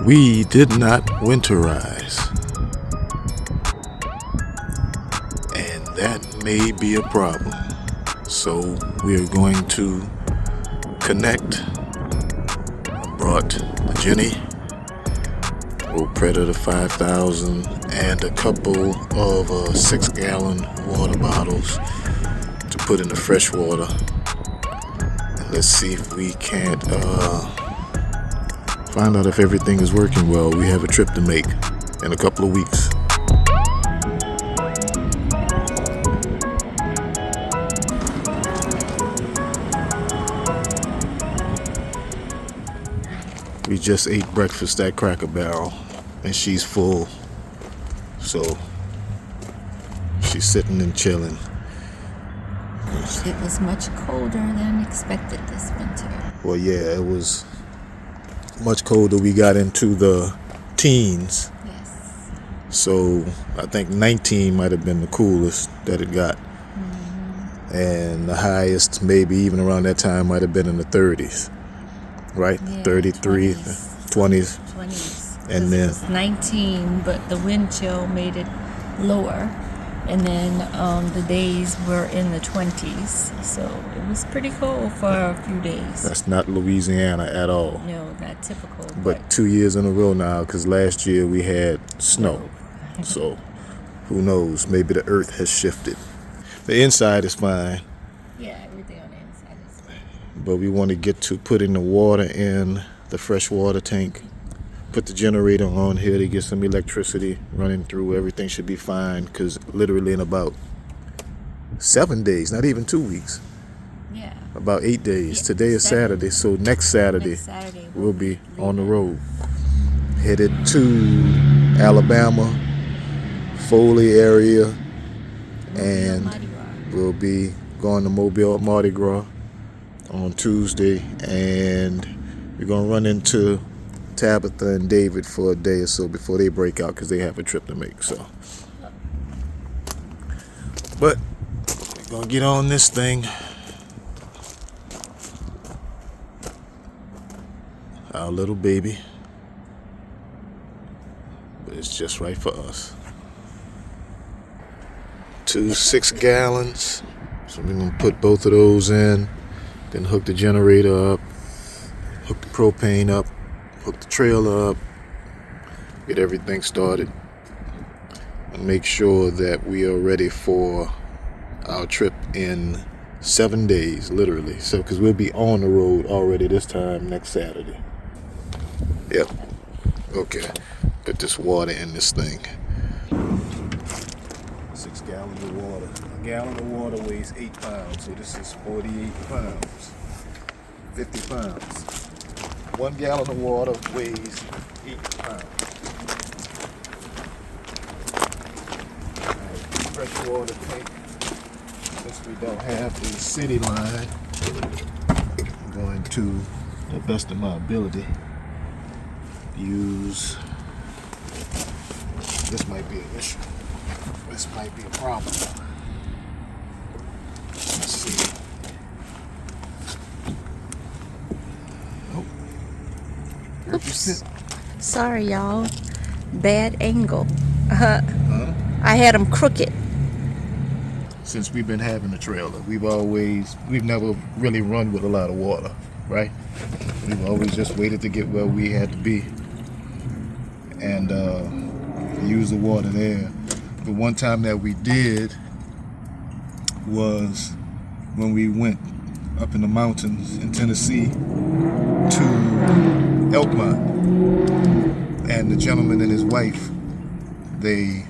We did not winterize, and that may be a problem. So we are going to connect. I brought the Jenny, old Predator 5000, and a couple of 6-gallon water bottles to put in the fresh water. And let's see if we can't find out if everything is working well. We have a trip to make in a couple of weeks. We just ate breakfast at Cracker Barrel, and she's full. So she's sitting and chilling. It was much colder than expected this winter. Well, yeah, it was much colder. We got into the teens. Yes. So I think 19 might have been the coolest that it got. Mm-hmm. And the highest, maybe even around that time, might have been in the 30s. Right? Yeah, 33, 20s. 20s. And then it was 19, but the wind chill made it lower. And then the days were in the 20s. So it was pretty cold for a few days. That's not Louisiana at all. No, not typical. But 2 years in a row now, because last year we had snow. So who knows? Maybe the earth has shifted. The inside is fine. Yeah, everything on the inside is fine. But we want to get to putting the water in the fresh water tank. Put the generator on here to get some electricity running through. Everything should be fine, because literally in about 7 days, not even 2 weeks. Yeah. About 8 days. Yeah, Today is Saturday, so next Saturday we'll be on the road. Headed to Alabama, Foley area, and we'll be going to Mobile Mardi Gras on Tuesday, and we're going to run into Tabitha and David for a day or so before they break out, because they have a trip to make. So, but we're going to get on this thing. Our little baby. But it's just right for us. 2 6-gallons. So we're going to put both of those in. Then hook the generator up. Hook the propane up. Hook the trailer up. Get everything started. And make sure that we are ready for our trip in 7 days, literally. So, because we'll be on the road already this time next Saturday. Yep. Okay. Put this water in this thing. 6 gallons of water. A gallon of water weighs 8 pounds, so this is 48 pounds. 50 pounds. 1 gallon of water weighs 8 pounds. Right. Fresh water tank. Since we don't have the city line, I'm going to, the best of my ability, use, this might be an issue. This might be a problem. Let's see. Oh. Oops. Sorry, y'all. Bad angle. I had them crooked. Since we've been having a trailer, we've never really run with a lot of water, right? We've always just waited to get where we had to be and use the water there. The one time that we did was when we went up in the mountains in Tennessee to Elkmont, and the gentleman and his wife, they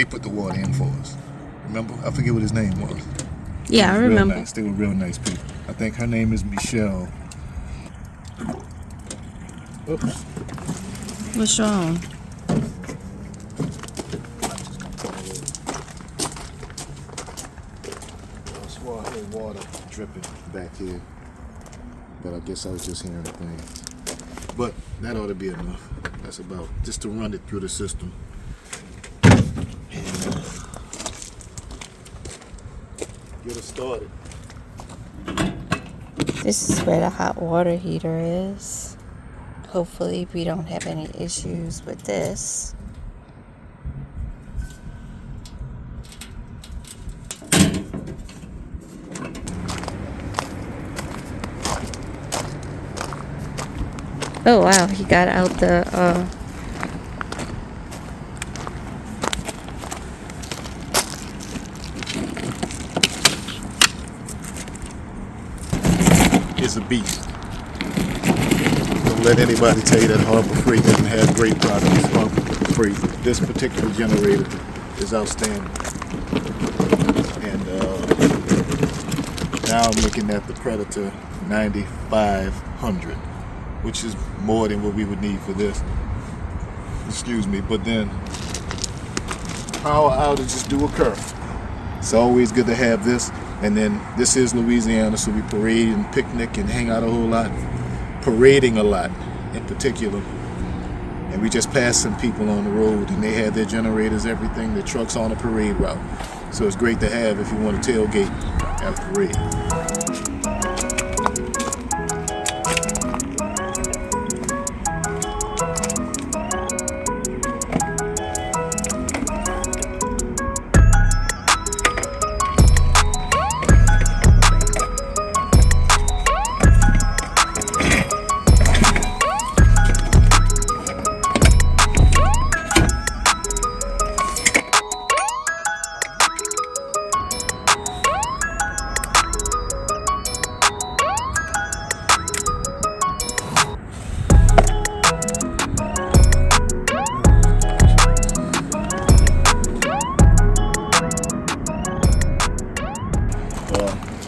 put the water in for us. Remember? I forget what his name was. Yeah, I remember. Nice. They were real nice people. I think her name is Michelle. Oops. What's wrong? I swore I heard water dripping back here, but I guess I was just hearing the thing. But that ought to be enough. That's about just to run it through the system. And get it started. This is where the hot water heater is. Hopefully we don't have any issues with this. Oh wow, he got out the It's a beast. Don't let anybody tell you that Harbor Freight doesn't have great products. Harbor Freight, this particular generator is outstanding. And now I'm looking at the Predator 9500, which is more than what we would need for this. Excuse me, but then power outages do occur. It's always good to have this. And then this is Louisiana, so we parade and picnic and hang out a whole lot. Parading a lot in particular. And we just passed some people on the road and they had their generators, everything, their trucks on a parade route. So it's great to have if you want to tailgate at a parade.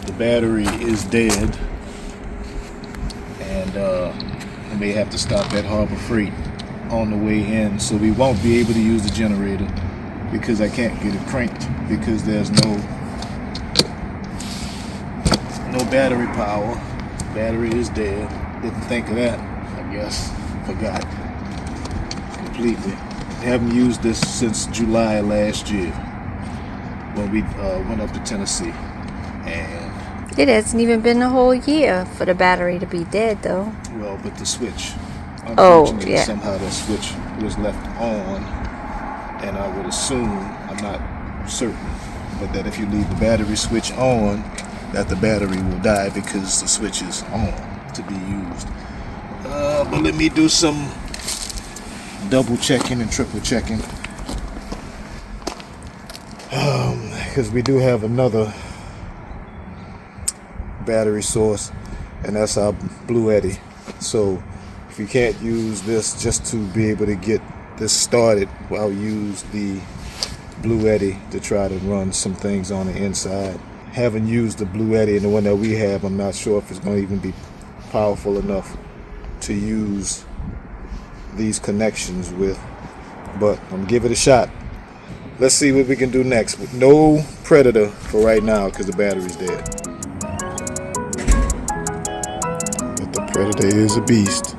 The battery is dead, and I may have to stop at Harbor Freight on the way in, so we won't be able to use the generator because I can't get it cranked because there's no battery power. Battery is dead. Didn't think of that, I guess. Forgot completely. Haven't used this since July last year when we went up to Tennessee. And it hasn't even been a whole year for the battery to be dead, though. Well, but the switch. Oh, Unfortunately, yeah. somehow that switch was left on, and I would assume, I'm not certain, but that if you leave the battery switch on, that the battery will die because the switch is on to be used. But let me do some double checking and triple checking. Because we do have another battery source, and that's our Blue Eddy. So if you can't use this just to be able to get this started, I'll use the Blue Eddy to try to run some things on the inside. Haven't used the Blue Eddy, and the one that we have, I'm not sure if it's going to even be powerful enough to use these connections with, but I'm gonna give it a shot. Let's see what we can do next. With no Predator for right now because the battery's dead. But the Predator is a beast.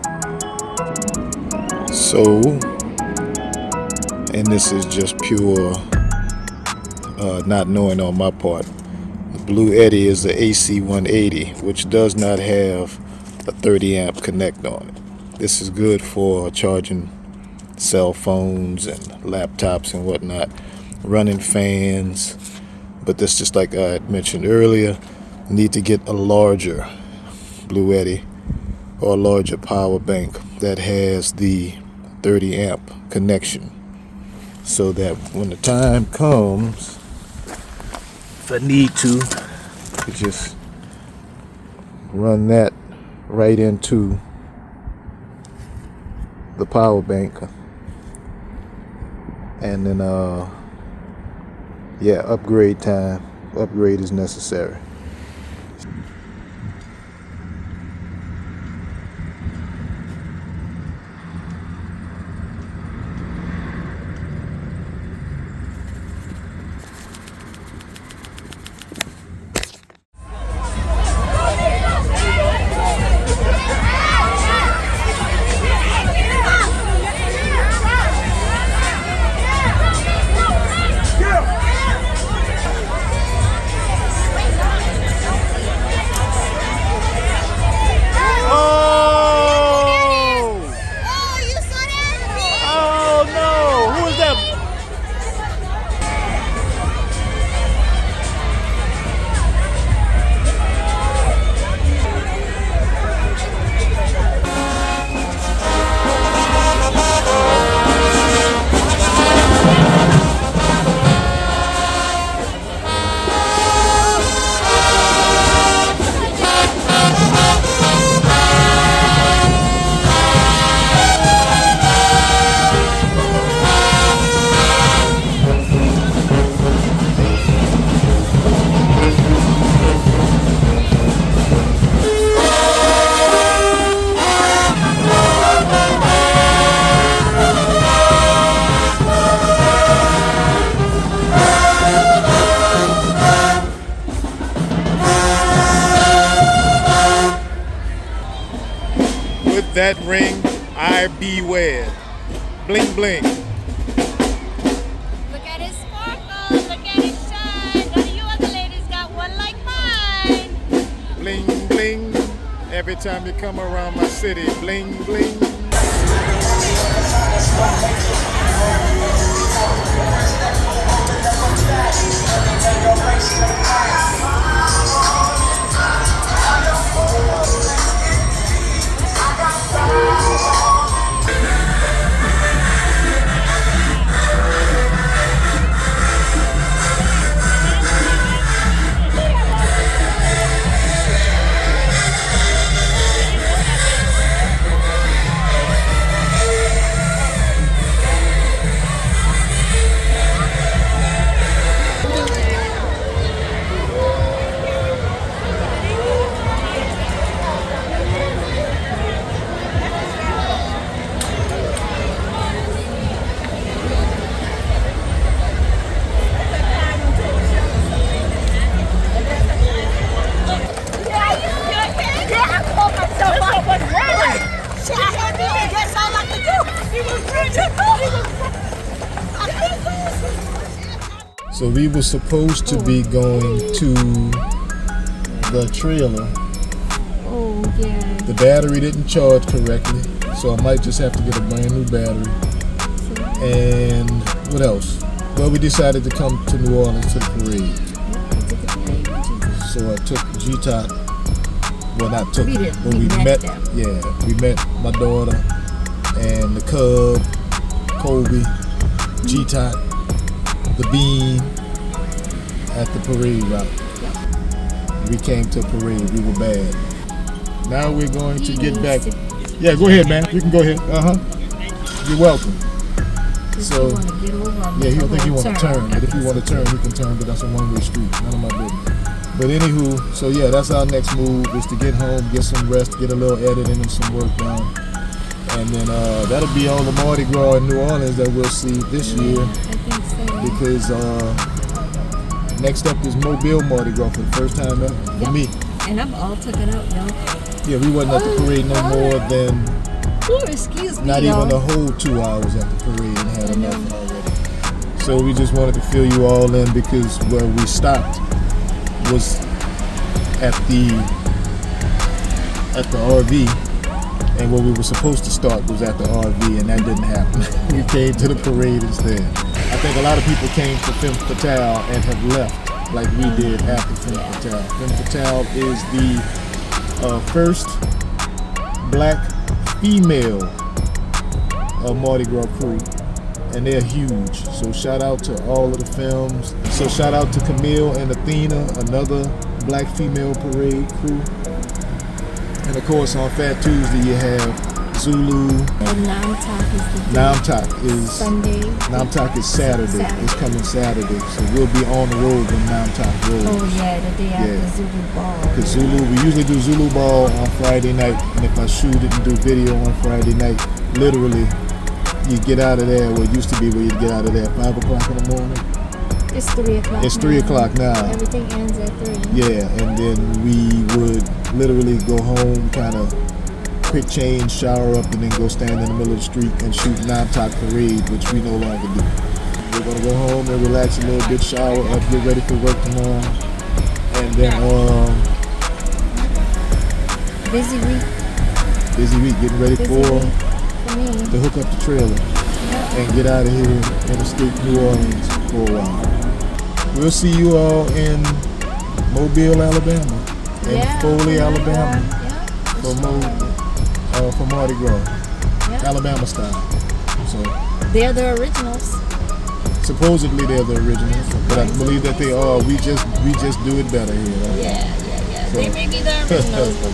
So, and this is just pure not knowing on my part. The Blue Eddy is the AC 180, which does not have a 30 amp connect on it. This is good for charging cell phones and laptops and whatnot, running fans. But this, just like I had mentioned earlier, you need to get a larger Blue Eddy or a larger power bank that has the 30 amp connection, so that when the time comes, if I need to, I just run that right into the power bank, and then upgrade time. Upgrade is necessary. with that ring, I beware. Bling bling. Look at his sparkle, look at his shine. None of you other ladies got one like mine. Bling bling. Every time you come around my city, bling bling. So we were supposed to be going to the trailer. Oh, yeah. The battery didn't charge correctly, so I might just have to get a brand new battery. And what else? Well, we decided to come to New Orleans to the parade. So I took G-Tot. Well, not took, but we met them. Yeah, we met my daughter and the cub, Kobe, G-Tot, the Bean at the parade route. We came to a parade. We were bad. Now we're going to get back. Yeah, go ahead, man. You can go ahead. You're welcome. So, yeah, he don't think he want to turn, but if you want to turn, you can turn. But that's a one-way street. None of my business. But anywho, so yeah, that's our next move is to get home, get some rest, get a little editing and some work done. And then that'll be all the Mardi Gras in New Orleans that we'll see this year. I think so. Because next up is Mobile Mardi Gras for the first time ever for me. And I'm all taken out, y'all. Yeah, we wasn't at the parade no more than Excuse me, not even a whole 2 hours at the parade and had enough already. So we just wanted to fill you all in because where we stopped was at the RV, and where we were supposed to start was at the RV, and that didn't happen. We came to the parade instead. I think a lot of people came for Femme Fatale and have left like we did after Femme Fatale. Femme Fatale is the first black female Mardi Gras crew, and they're huge. So shout out to all of the films. So shout out to Camille and Athena, another black female parade crew. And of course on Fat Tuesday you have Zulu. And Namtak is Sunday. Namtak is Saturday. It's coming Saturday. So we'll be on the road when Namtak rolls. Oh yeah, the day after Zulu Ball. Because we usually do Zulu Ball on Friday night, and if I shoot it and do video on Friday night, literally you get out of there, what used to be where you get out of there at 5 o'clock in the morning. It's 3 o'clock. It's 3 o'clock now. Everything ends at 3. Yeah, and then we would literally go home, kind of quick change, shower up, and then go stand in the middle of the street and shoot Namtak Parade, which we no longer do. We're gonna go home and relax a little bit, shower up, get ready for work tomorrow, and then busy week, getting ready for me. to hook up the trailer and get out of here and escape New Orleans for a while. We'll see you all in Mobile, Alabama, and Foley, Alabama, for Mardi Gras, Alabama style. So they're the originals. Supposedly they're the originals, but I believe that they are. We just do it better here. Right? Yeah. So, they may be the originals, but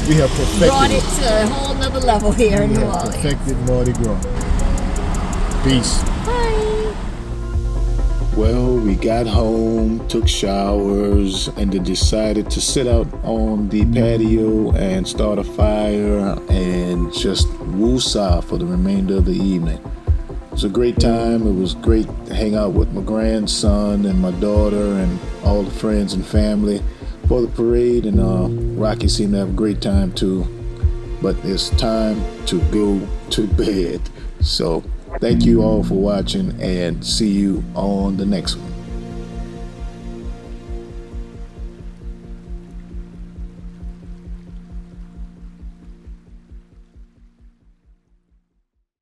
we have perfected brought it to a whole nother level here in New Orleans. Perfected Mardi Gras. Peace. Bye. Well, we got home, took showers, and then decided to sit out on the patio and start a fire and just woosah for the remainder of the evening. It was a great time. It was great to hang out with my grandson and my daughter and all the friends and family for the parade, and Rocky seemed to have a great time too. but it's time to go to bed. So thank you all for watching, and see you on the next one.